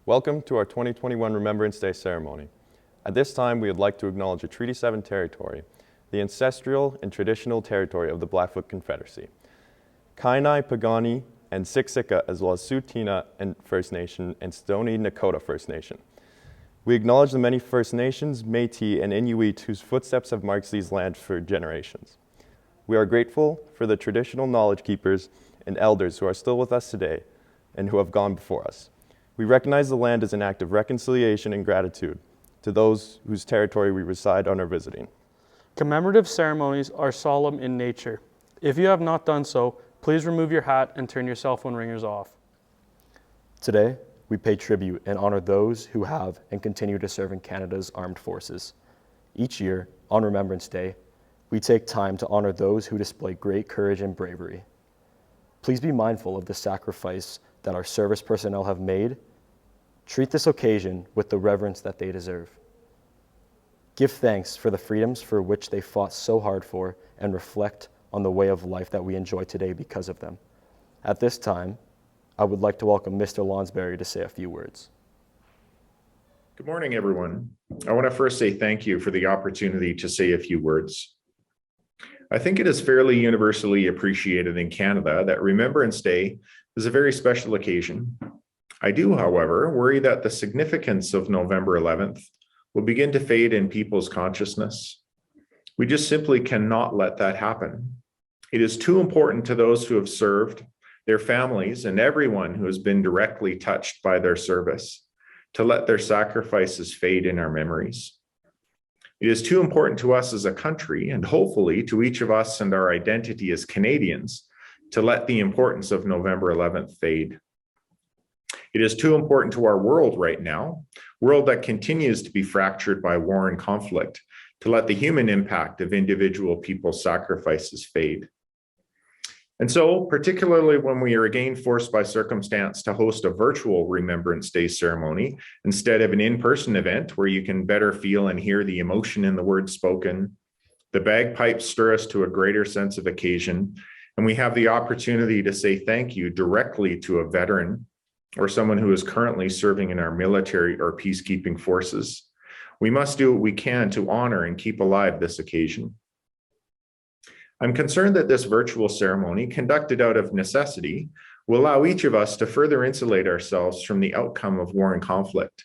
Welcome to our 2021 Remembrance Day ceremony. At this time, we would like to acknowledge a Treaty 7 territory, the ancestral and traditional territory of the Blackfoot Confederacy, Kainai, Pagani, and Siksika, as well as Tsuut'ina and First Nation and Stoney Nakoda First Nation. We acknowledge the many First Nations, Meitl, and Inuit whose footsteps have marked these lands for generations. We are grateful for the traditional knowledge keepers and elders who are still with us today and who have gone before us. We recognize the land as an act of reconciliation and gratitude to those whose territory we reside on or visiting. Commemorative ceremonies are solemn in nature. If you have not done so, please remove your hat and turn your cell phone ringers off. Today, we pay tribute and honor those who have and continue to serve in Canada's armed forces. Each year, on Remembrance Day, we take time to honor those who display great courage and bravery. Please be mindful of the sacrifice that our service personnel have made. Treat this occasion with the reverence that they deserve. Give thanks for the freedoms for which they fought so hard for and reflect on the way of life that we enjoy today because of them. At this time, I would like to welcome Mr. Lonsberry to say a few words. Good morning, everyone. I want to first say thank you for the opportunity to say a few words. I think it is fairly universally appreciated in Canada that Remembrance Day is a very special occasion. I do, however, worry that the significance of November 11th will begin to fade in people's consciousness. We just simply cannot let that happen. It is too important to those who have served, their families, and everyone who has been directly touched by their service to let their sacrifices fade in our memories. It is too important to us as a country, and hopefully to each of us and our identity as Canadians, to let the importance of November 11th fade. It is too important to our world right now, world that continues to be fractured by war and conflict, to let the human impact of individual people's sacrifices fade. And so, particularly when we are again forced by circumstance to host a virtual Remembrance Day ceremony instead of an in-person event where you can better feel and hear the emotion in the words spoken, the bagpipes stir us to a greater sense of occasion, and we have the opportunity to say thank you directly to a veteran or someone who is currently serving in our military or peacekeeping forces. We must do what we can to honor and keep alive this occasion. I'm concerned that this virtual ceremony, conducted out of necessity, will allow each of us to further insulate ourselves from the outcome of war and conflict,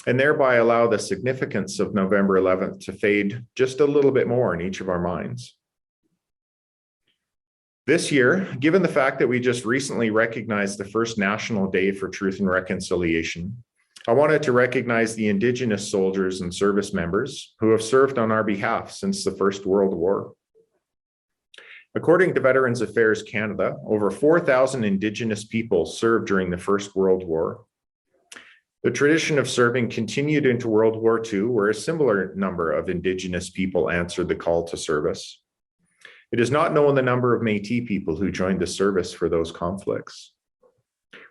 and thereby allow the significance of November 11th to fade just a little bit more in each of our minds. This year, given the fact that we just recently recognized the first National Day for Truth and Reconciliation, I wanted to recognize the Indigenous soldiers and service members who have served on our behalf since the First World War. According to Veterans Affairs Canada, over 4,000 Indigenous people served during the First World War. The tradition of serving continued into World War II, where a similar number of Indigenous people answered the call to service. It is not known the number of Métis people who joined the service for those conflicts.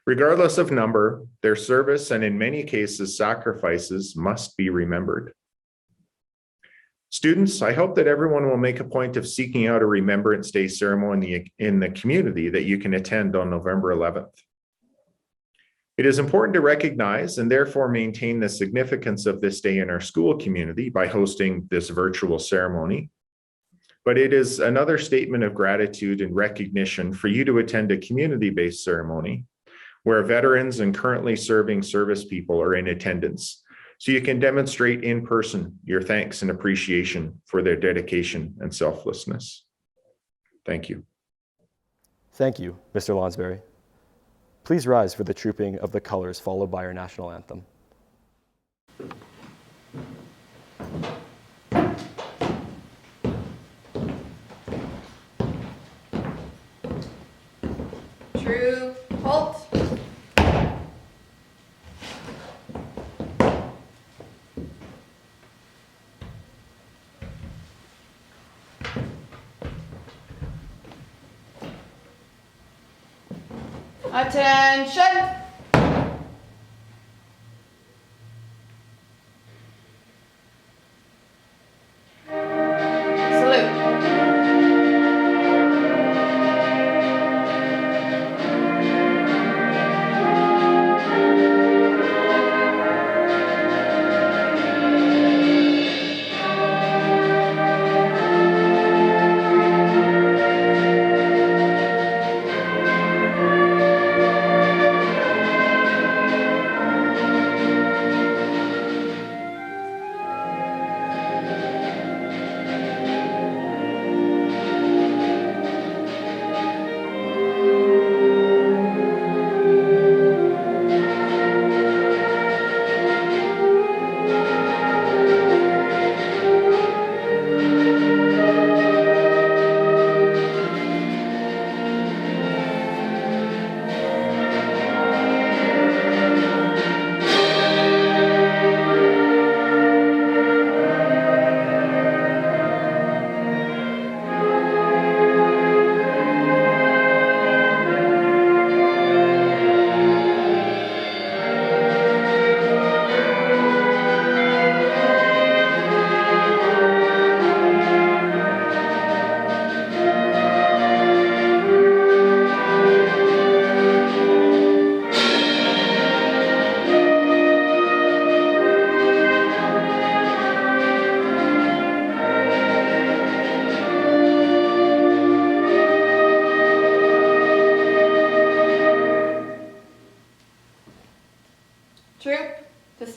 Regardless of number, their service and in many cases sacrifices must be remembered. Students, I hope that everyone will make a point of seeking out a Remembrance Day ceremony in the community that you can attend on November 11th. It is important to recognize and therefore maintain the significance of this day in our school community by hosting this virtual ceremony. But it is another statement of gratitude and recognition for you to attend a community-based ceremony where veterans and currently serving service people are in attendance, so you can demonstrate in person your thanks and appreciation for their dedication and selflessness. Thank you. Thank you, Mr. Lonsberry. Please rise for the trooping of the colors followed by our national anthem. True, halt. Attention. Salute.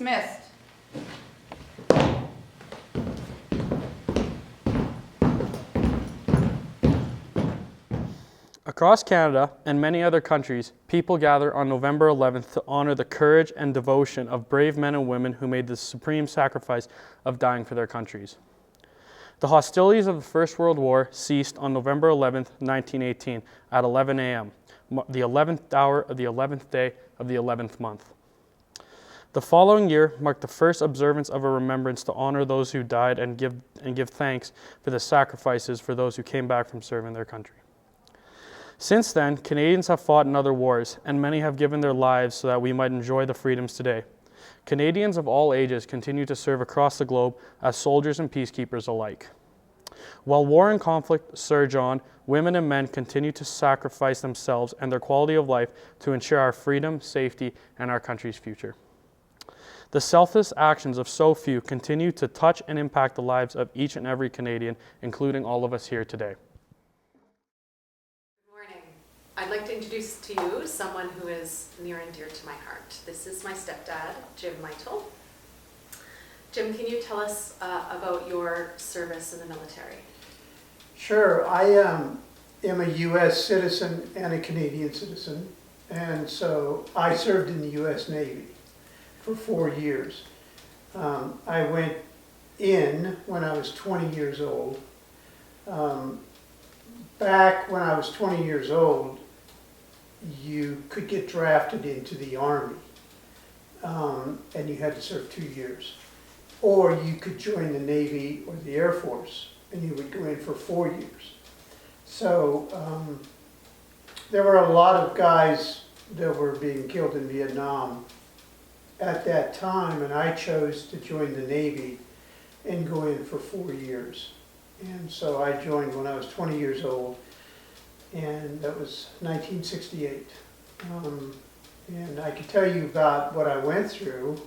Dismissed. Across Canada and many other countries, people gather on November 11th to honor the courage and devotion of brave men and women who made the supreme sacrifice of dying for their countries. The hostilities of the First World War ceased on November 11th, 1918 at 11 a.m., the 11th hour of the 11th day of the 11th month. The following year marked the first observance of a remembrance to honor those who died and give thanks for the sacrifices for those who came back from serving their country. Since then, Canadians have fought in other wars, and many have given their lives so that we might enjoy the freedoms today. Canadians of all ages continue to serve across the globe as soldiers and peacekeepers alike. While war and conflict surge on, women and men continue to sacrifice themselves and their quality of life to ensure our freedom, safety, and our country's future. The selfless actions of so few continue to touch and impact the lives of each and every Canadian, including all of us here today. I'd like to introduce to you someone who is near and dear to my heart. This is my stepdad, Jim Meitl. Jim, can you tell us about your service in the military? Sure. I am a U.S. citizen and a Canadian citizen, and so I served in the U.S. Navy for 4 years. I went in when I was 20 years old. Back when I was 20 years old, you could get drafted into the Army, and you had to serve 2 years. Or you could join the Navy or the Air Force, and you would go in for 4 years. So there were a lot of guys that were being killed in Vietnam at that time, and I chose to join the Navy and go in for 4 years. And so I joined when I was 20 years old, and that was 1968. And I can tell you about what I went through.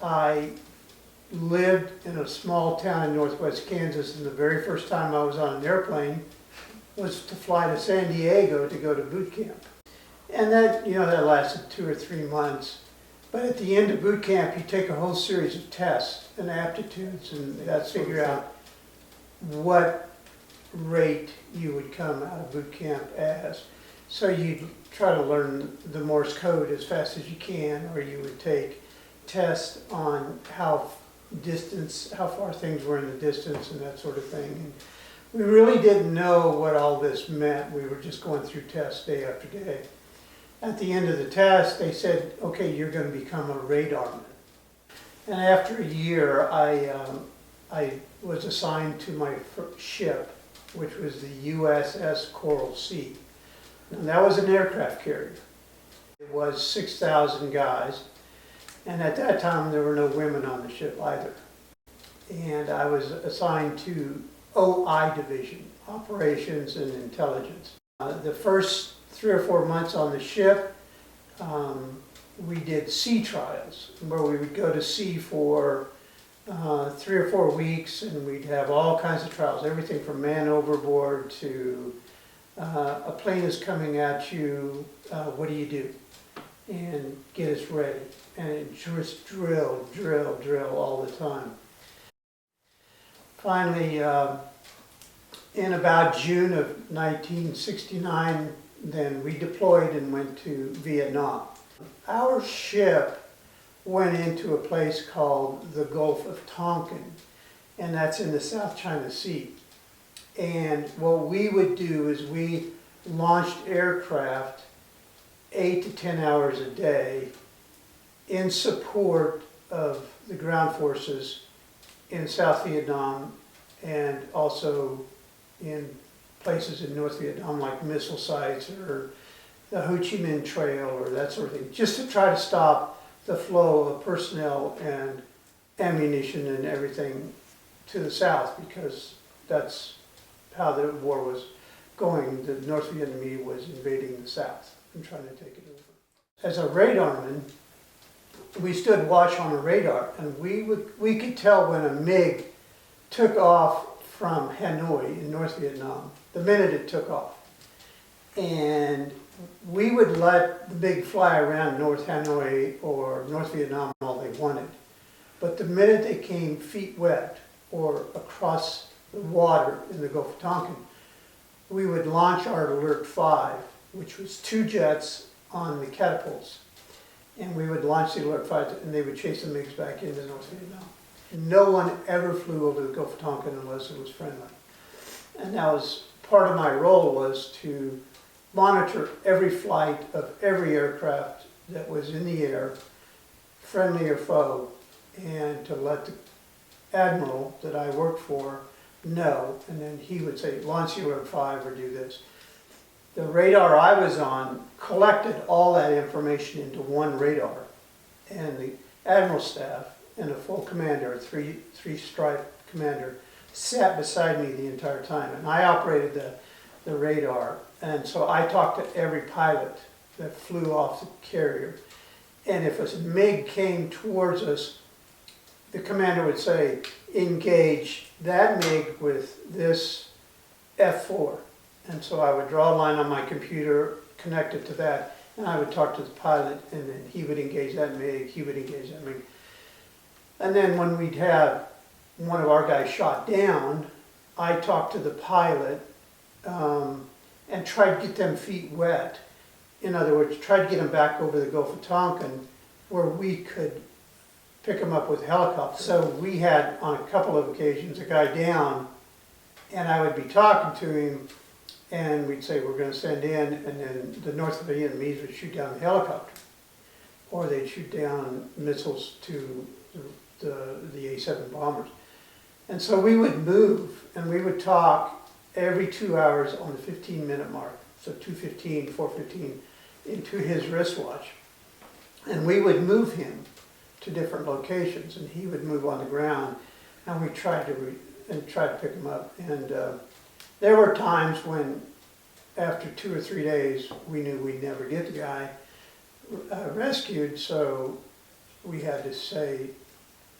I lived in a small town in northwest Kansas, and the very first time I was on an airplane was to fly to San Diego to go to boot camp. And that, that lasted 2 or 3 months. But at the end of boot camp, you take a whole series of tests and aptitudes, and that's figure out what rate you would come out of boot camp as. So you'd try to learn the Morse code as fast as you can, or you would take tests on how far things were in the distance and that sort of thing. And we really didn't know what all this meant. We were just going through tests day after day. At the end of the test, they said, okay, you're going to become a radarman. And after a year, I was assigned to my ship, which was the USS Coral Sea. And that was an aircraft carrier. It was 6,000 guys. And at that time, there were no women on the ship either. And I was assigned to OI Division, Operations and Intelligence. The first 3 or 4 months on the ship, we did sea trials, where we would go to sea for 3 or 4 weeks, and we'd have all kinds of trials, everything from man overboard to a plane is coming at you, what do you do? And get us ready. And it just drill all the time. Finally, in about June of 1969, then we deployed and went to Vietnam. Our ship went into a place called the Gulf of Tonkin, and that's in the South China Sea. And what we would do is we launched aircraft 8 to 10 hours a day in support of the ground forces in South Vietnam and also in places in North Vietnam like missile sites or the Ho Chi Minh Trail or that sort of thing, just to try to stop the flow of personnel and ammunition and everything to the south, because that's how the war was going. The North Vietnamese was invading the south and trying to take it over. As a radarman, we stood watch on a radar, and we could tell when a MiG took off from Hanoi in North Vietnam the minute it took off. And we would let the MiG fly around North Hanoi or North Vietnam all they wanted. But the minute they came feet wet or across the water in the Gulf of Tonkin, we would launch our Alert 5, which was 2 jets on the catapults. And we would launch the Alert 5 and they would chase the MiGs back into North Vietnam. No one ever flew over the Gulf of Tonkin unless it was friendly. And that was part of my role, was to monitor every flight of every aircraft that was in the air, friendly or foe, and to let the admiral that I worked for know, and then he would say, launch the Alert 5 or do this. The radar I was on collected all that information into one radar, and the admiral staff and a full commander, a three-stripe commander, sat beside me the entire time, and I operated the radar. And so I talked to every pilot that flew off the carrier. And if a MiG came towards us, the commander would say, engage that MiG with this F4. And so I would draw a line on my computer, connect it to that, and I would talk to the pilot, and then he would engage that MiG, he would engage that MiG. And then when we'd have one of our guys shot down, I talked to the pilot, and tried to get them feet wet. In other words, tried to get them back over the Gulf of Tonkin where we could pick them up with helicopters. So we had, on a couple of occasions, a guy down, and I would be talking to him, and we'd say, we're going to send in, and then the North Vietnamese would shoot down the helicopter. Or they'd shoot down missiles to the A-7 bombers. And so we would move, and we would talk every 2 hours on the 15-minute mark, so 2:15, 4:15, into his wristwatch. And we would move him to different locations, and he would move on the ground, and we tried to pick him up. And there were times when, after 2 or 3 days, we knew we'd never get the guy rescued, so we had to say,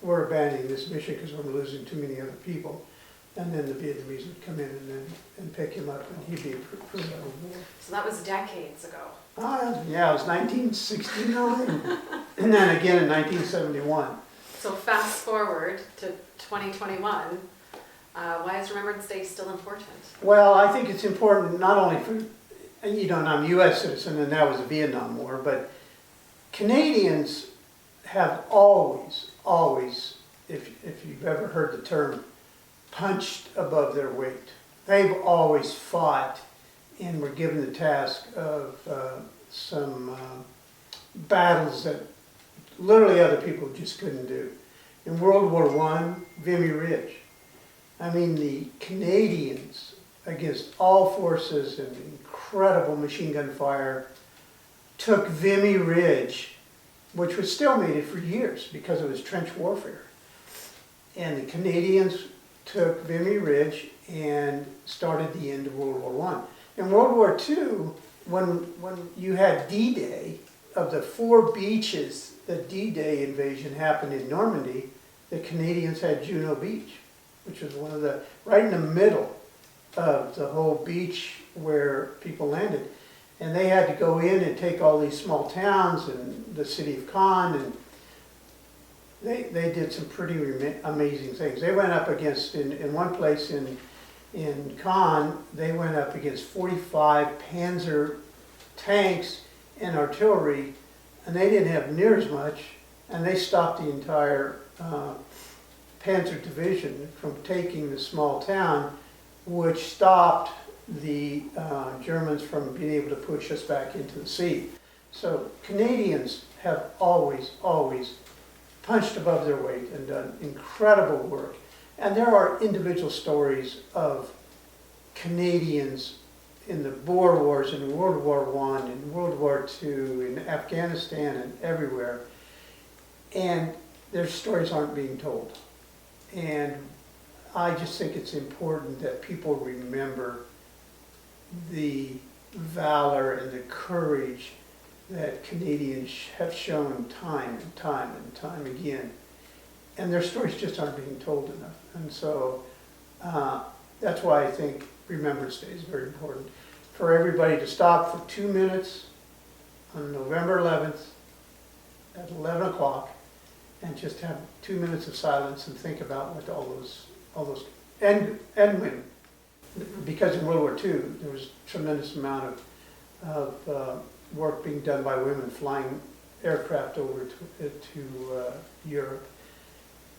we're abandoning this mission because we're losing too many other people. And then the Vietnamese would come in and pick him up, and he'd be prisoner of war. So that was decades ago. Yeah, it was 1969, and then again in 1971. So fast forward to 2021, why is Remembrance Day still important? Well, I think it's important not only for, I'm a U.S. citizen, and that was the Vietnam War, but Canadians have always, if you've ever heard the term, punched above their weight. They've always fought and were given the task of some battles that literally other people just couldn't do. In World War I, Vimy Ridge. I mean, the Canadians, against all forces and incredible machine gun fire, took Vimy Ridge, which was stalemated for years because it was trench warfare. And the Canadians took Vimy Ridge and started the end of World War I. In World War II, when you had D-Day, of the 4 beaches that D-Day invasion happened in Normandy, the Canadians had Juno Beach, which was one of the, right in the middle of the whole beach where people landed. And they had to go in and take all these small towns and the city of Caen, and they did some pretty amazing things. They went up against, in one place in Caen, they went up against 45 Panzer tanks and artillery, and they didn't have near as much, and they stopped the entire Panzer division from taking the small town, which stopped the Germans from being able to push us back into the sea. So Canadians have always punched above their weight and done incredible work. And there are individual stories of Canadians in the Boer Wars, in World War I, in World War II, in Afghanistan, and everywhere. And their stories aren't being told. And I just think it's important that people remember the valor and the courage that Canadians have shown time and time and time again. And their stories just aren't being told enough. And so that's why I think Remembrance Day is very important. for everybody to stop for 2 minutes on November 11th at 11 o'clock and just have 2 minutes of silence and think about what all those, and women. Because in World War II, there was a tremendous amount of work being done by women flying aircraft over to Europe.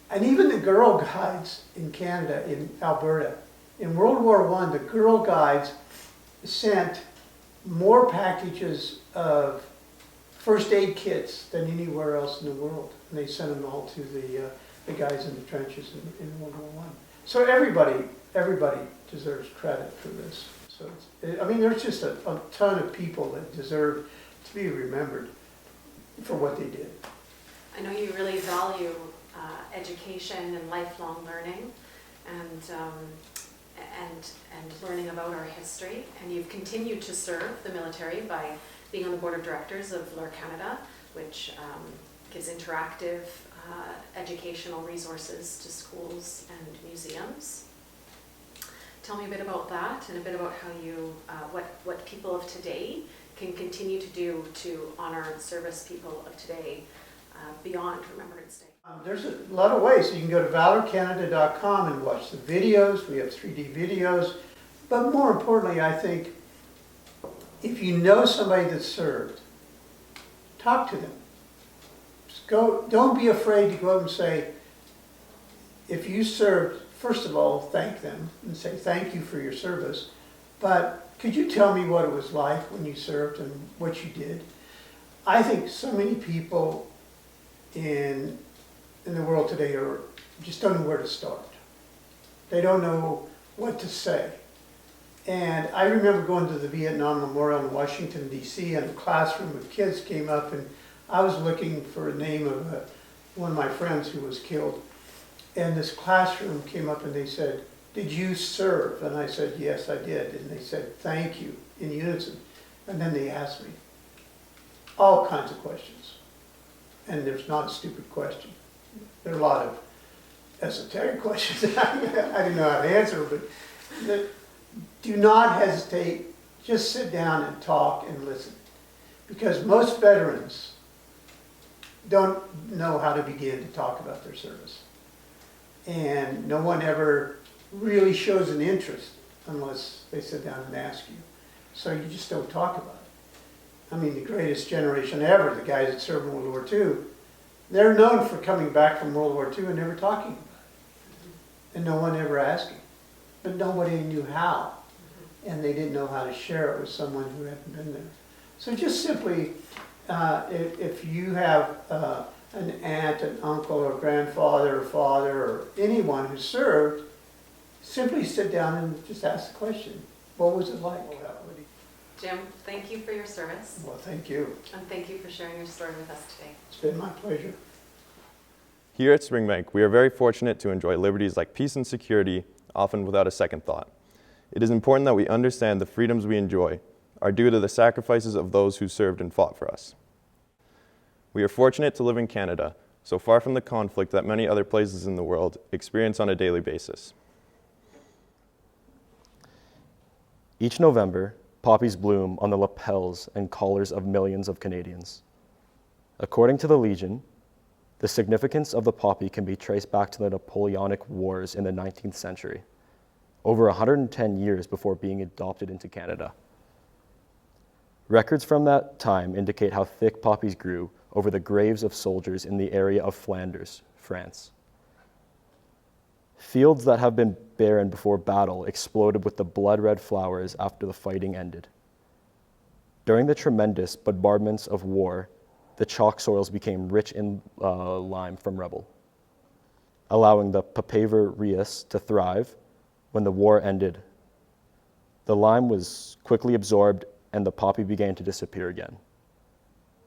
And even the Girl Guides in Canada, in Alberta, in World War I, the Girl Guides sent more packages of first aid kits than anywhere else in the world. And they sent them all to the guys in the trenches in World War I. So everybody deserves credit for this. So I mean, there's just a ton of people that deserve to be remembered for what they did. I know you really value education and lifelong learning, and learning about our history. And you've continued to serve the military by being on the board of directors of LUR Canada, which gives interactive educational resources to schools and museums. Tell me a bit about that and a bit about how you, what people of today can continue to do to honor and service people of today beyond Remembrance Day. There's a lot of ways. So you can go to valorcanada.com and watch the videos. We have 3D videos. But more importantly, I think, if you know somebody that served, talk to them. Just go, don't be afraid to go up and say, if you served, first of all, thank them and say thank you for your service. But could you tell me what it was like when you served and what you did? I think so many people in the world today just don't know where to start. They don't know what to say. And I remember going to the Vietnam Memorial in Washington, D.C., and a classroom of kids came up, and I was looking for a name of one of my friends who was killed. And this classroom came up and they said, "Did you serve?" And I said, "Yes, I did." And they said, "Thank you," in unison. And then they asked me all kinds of questions. And there's not a stupid question. There are a lot of esoteric questions that I didn't know how to answer, but do not hesitate. Just sit down and talk and listen. Because most veterans don't know how to begin to talk about their service. And no one ever really shows an interest unless they sit down and ask you. So you just don't talk about it. I mean, the greatest generation ever, the guys that served in World War II, they're known for coming back from World War II and never talking about it. And no one ever asking. But nobody knew how. And they didn't know how to share it with someone who hadn't been there. So just simply, if you have an aunt, an uncle, or grandfather, or father, or anyone who served, simply sit down and just ask the question, what was it like? Jim, thank you for your service. Well, thank you. And thank you for sharing your story with us today. It's been my pleasure. Here at Springbank, we are very fortunate to enjoy liberties like peace and security, often without a second thought. It is important that we understand the freedoms we enjoy are due to the sacrifices of those who served and fought for us. We are fortunate to live in Canada, so far from the conflict that many other places in the world experience on a daily basis. Each November, poppies bloom on the lapels and collars of millions of Canadians. According to the Legion, the significance of the poppy can be traced back to the Napoleonic Wars in the 19th century, over 110 years before being adopted into Canada. Records from that time indicate how thick poppies grew over the graves of soldiers in the area of Flanders, France. Fields that have been barren before battle exploded with the blood-red flowers after the fighting ended. During the tremendous bombardments of war, the chalk soils became rich in lime from rubble, allowing the papaver Rhys to thrive. When the war ended, the lime was quickly absorbed and the poppy began to disappear again.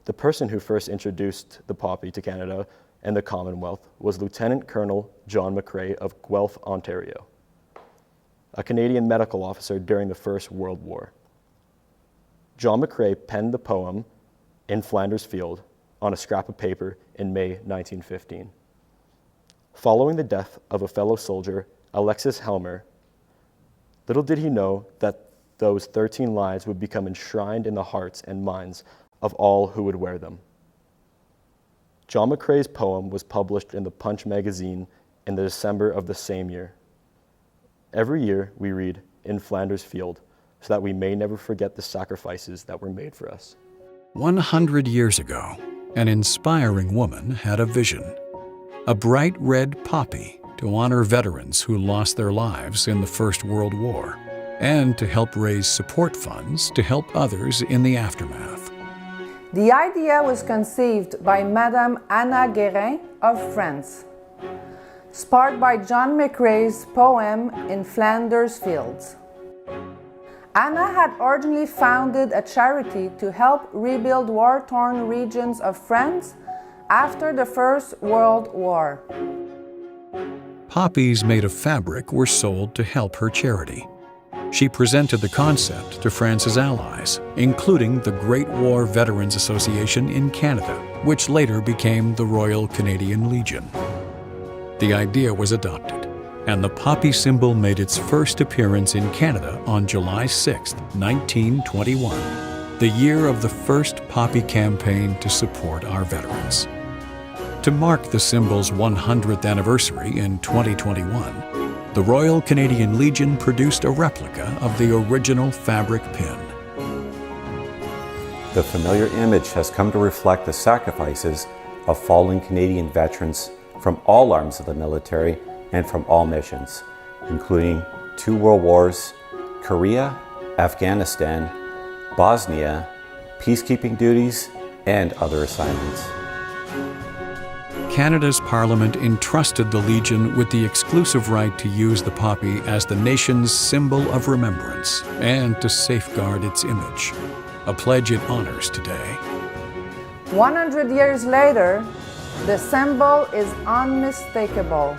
The person who first introduced the poppy to Canada and the Commonwealth was Lieutenant Colonel John McCrae of Guelph, Ontario, a Canadian medical officer during the First World War. John McCrae penned the poem "In Flanders Field" on a scrap of paper in May 1915. Following the death of a fellow soldier, Alexis Helmer, little did he know that those 13 lives would become enshrined in the hearts and minds of all who would wear them. John McCrae's poem was published in the Punch magazine in the December of the same year. Every year we read In Flanders Field so that we may never forget the sacrifices that were made for us. 100 years ago, an inspiring woman had a vision, a bright red poppy to honor veterans who lost their lives in the First World War and to help raise support funds to help others in the aftermath. The idea was conceived by Madame Anna Guérin of France, sparked by John McCrae's poem In Flanders Fields. Anna had originally founded a charity to help rebuild war-torn regions of France after the First World War. Poppies made of fabric were sold to help her charity. She presented the concept to France's allies, including the Great War Veterans Association in Canada, which later became the Royal Canadian Legion. The idea was adopted, and the poppy symbol made its first appearance in Canada on July 6, 1921, the year of the first poppy campaign to support our veterans. To mark the symbol's 100th anniversary in 2021, the Royal Canadian Legion produced a replica of the original fabric pin. The familiar image has come to reflect the sacrifices of fallen Canadian veterans from all arms of the military and from all missions, including 2 world wars, Korea, Afghanistan, Bosnia, peacekeeping duties, and other assignments. Canada's Parliament entrusted the Legion with the exclusive right to use the poppy as the nation's symbol of remembrance and to safeguard its image, a pledge it honors today. 100 years later, the symbol is unmistakable.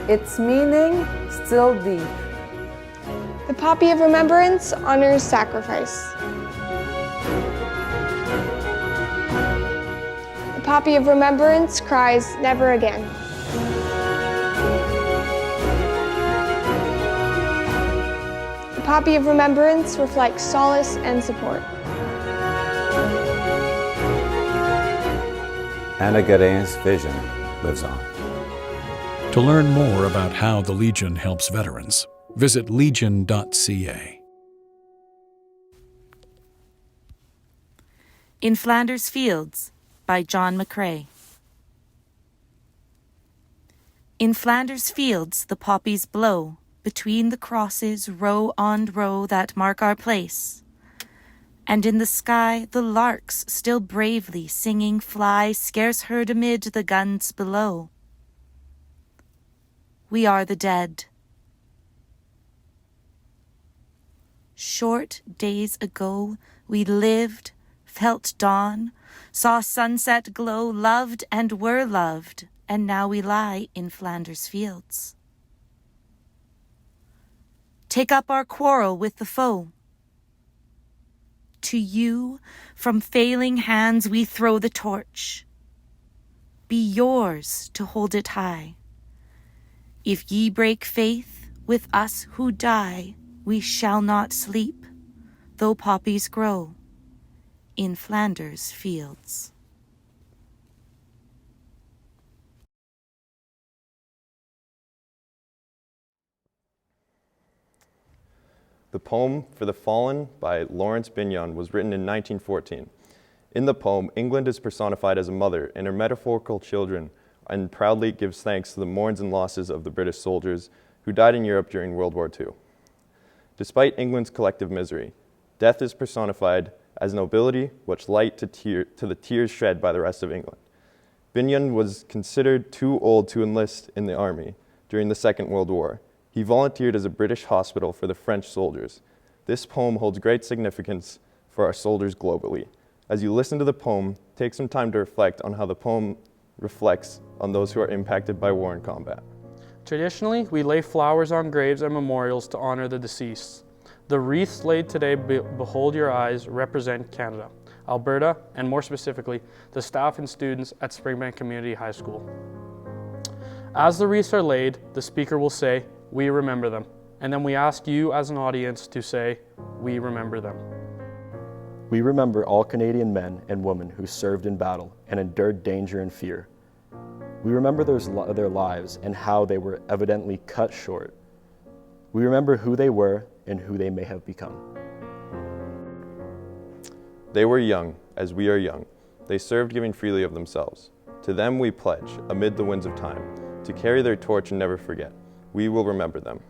Its meaning still deep. The poppy of remembrance honors sacrifice. The poppy of remembrance cries, never again. The poppy of remembrance reflects solace and support. Anna Guérin's vision lives on. To learn more about how the Legion helps veterans, visit legion.ca. In Flanders Fields by John McCrae. In Flanders Fields the poppies blow, between the crosses row on row that mark our place. And in the sky the larks still bravely singing fly, scarce heard amid the guns below. We are the dead. Short days ago we lived, felt dawn, saw sunset glow, loved and were loved, and now we lie in Flanders Fields. Take up our quarrel with the foe. To you, from failing hands we throw the torch. Be yours to hold it high. If ye break faith with us who die, we shall not sleep, though poppies grow in Flanders Fields. The poem For the Fallen by Lawrence Binyon was written in 1914. In the poem, England is personified as a mother and her metaphorical children, and proudly gives thanks to the mourns and losses of the British soldiers who died in Europe during World War II. Despite England's collective misery, death is personified as nobility which light to the tears shed by the rest of England. Binyon was considered too old to enlist in the army during the Second World War. He volunteered as a British hospital for the French soldiers. This poem holds great significance for our soldiers globally. As you listen to the poem, take some time to reflect on how the poem reflects on those who are impacted by war and combat. Traditionally, we lay flowers on graves and memorials to honor the deceased. The wreaths laid today, behold your eyes, represent Canada, Alberta, and more specifically, the staff and students at Springbank Community High School. As the wreaths are laid, the speaker will say, "We remember them," And then we ask you as an audience to say, "We remember them." We remember all Canadian men and women who served in battle and endured danger and fear. We remember their lives and how they were evidently cut short. We remember who they were and who they may have become. They were young, as we are young. They served, giving freely of themselves. To them we pledge, amid the winds of time, to carry their torch and never forget. We will remember them.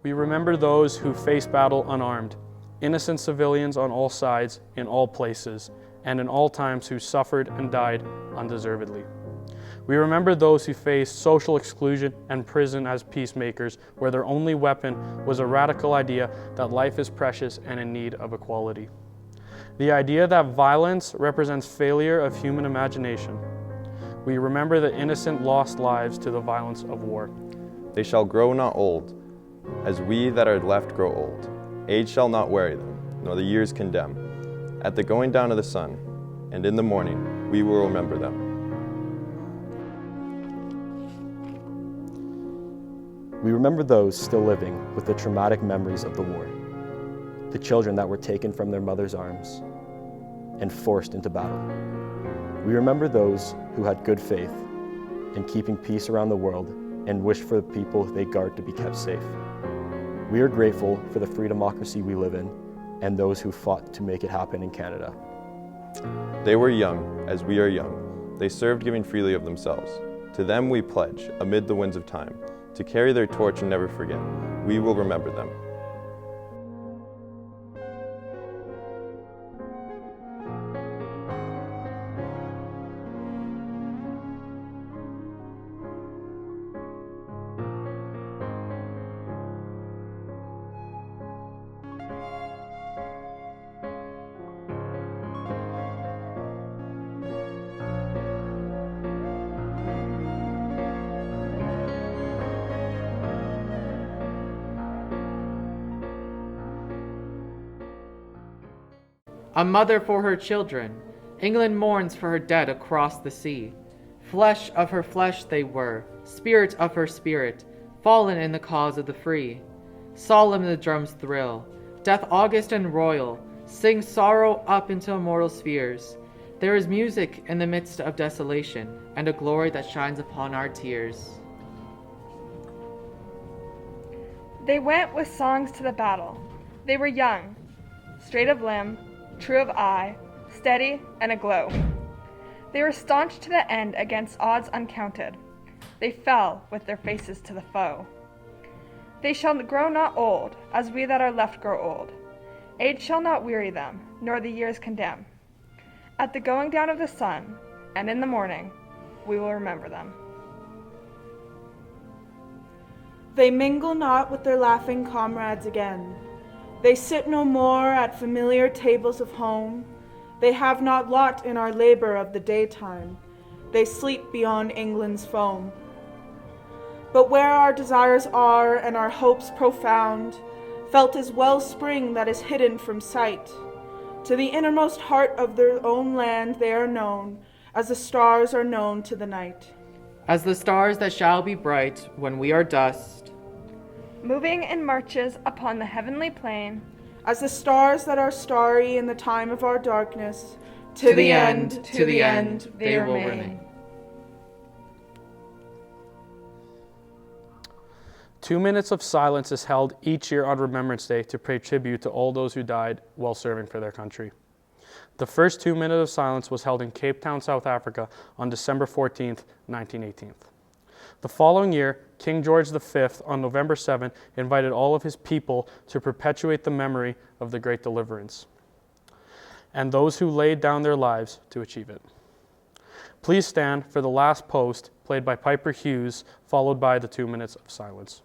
We remember those who faced battle unarmed, innocent civilians on all sides, in all places, and in all times who suffered and died undeservedly. We remember those who faced social exclusion and prison as peacemakers, where their only weapon was a radical idea that life is precious and in need of equality. The idea that violence represents failure of human imagination. We remember the innocent lost lives to the violence of war. They shall grow not old, as we that are left grow old. Age shall not weary them, nor the years condemn. At the going down of the sun, and in the morning, we will remember them. We remember those still living with the traumatic memories of the war. The children that were taken from their mother's arms and forced into battle. We remember those who had good faith in keeping peace around the world and wish for the people they guard to be kept safe. We are grateful for the free democracy we live in and those who fought to make it happen in Canada. They were young, as we are young. They served, giving freely of themselves. To them we pledge, amid the winds of time, to carry their torch and never forget. We will remember them. A mother for her children, England mourns for her dead across the sea. Flesh of her flesh they were, spirit of her spirit, fallen in the cause of the free. Solemn the drums thrill, death august and royal, sing sorrow up into immortal spheres. There is music in the midst of desolation, and a glory that shines upon our tears. They went with songs to the battle. They were young, straight of limb, true of eye, steady and aglow. They were staunch to the end against odds uncounted. They fell with their faces to the foe. They shall grow not old, as we that are left grow old. Age shall not weary them, nor the years condemn. At the going down of the sun, and in the morning, we will remember them. They mingle not with their laughing comrades again. They sit no more at familiar tables of home. They have not lot in our labor of the daytime. They sleep beyond England's foam. But where our desires are and our hopes profound, felt as wellspring that is hidden from sight, to the innermost heart of their own land they are known, as the stars are known to the night. As the stars that shall be bright when we are dust, moving in marches upon the heavenly plain, as the stars that are starry in the time of our darkness, to the end, they will remain. 2 minutes of silence is held each year on Remembrance Day to pay tribute to all those who died while serving for their country. The first 2 minutes of silence was held in Cape Town, South Africa on December 14th, 1918. The following year, King George V, on November 7, invited all of his people to perpetuate the memory of the Great Deliverance and those who laid down their lives to achieve it. Please stand for the last post, played by Piper Hughes, followed by the 2 minutes of silence.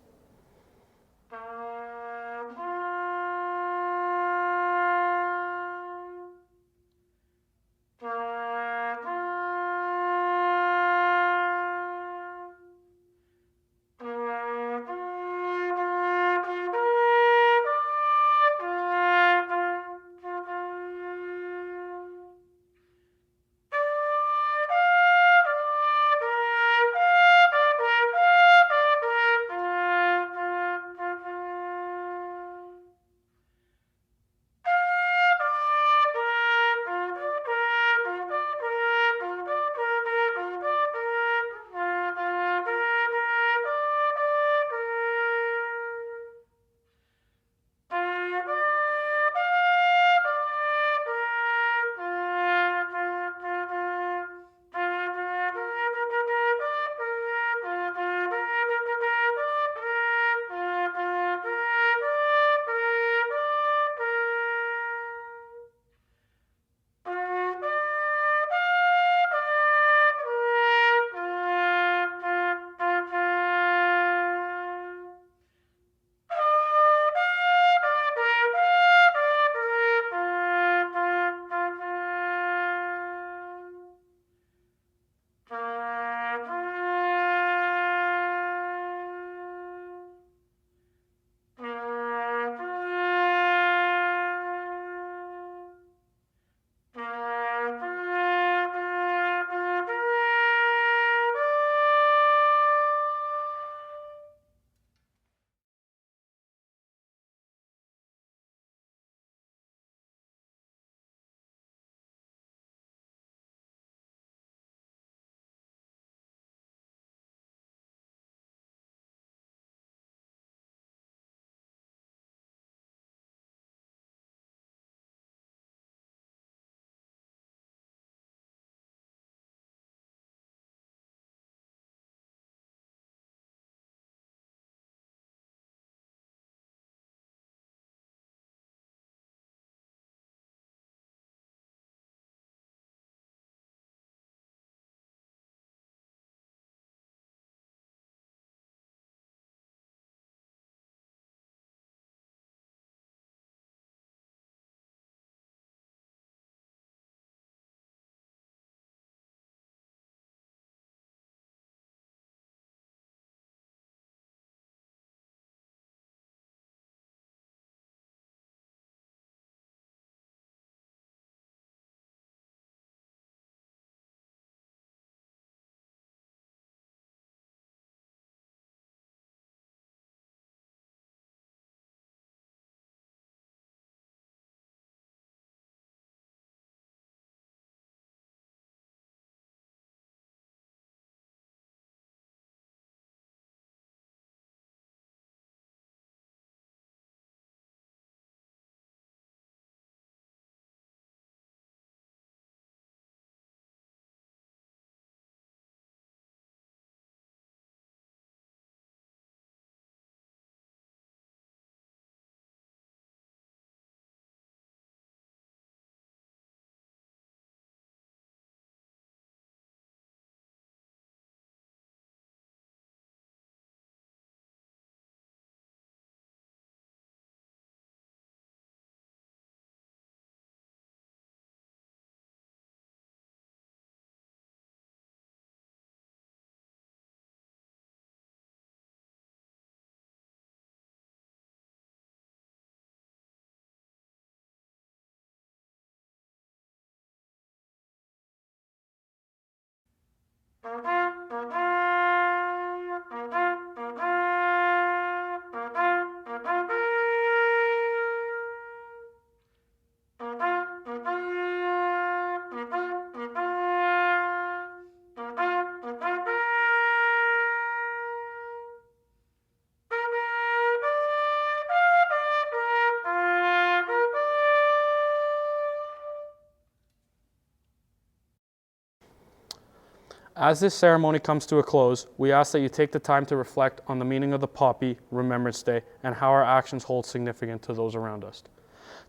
As this ceremony comes to a close, we ask that you take the time to reflect on the meaning of the poppy, Remembrance Day, and how our actions hold significance to those around us.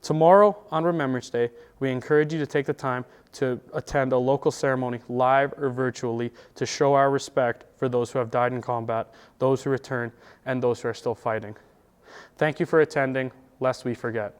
Tomorrow, on Remembrance Day, we encourage you to take the time to attend a local ceremony, live or virtually, to show our respect for those who have died in combat, those who return, and those who are still fighting. Thank you for attending, lest we forget.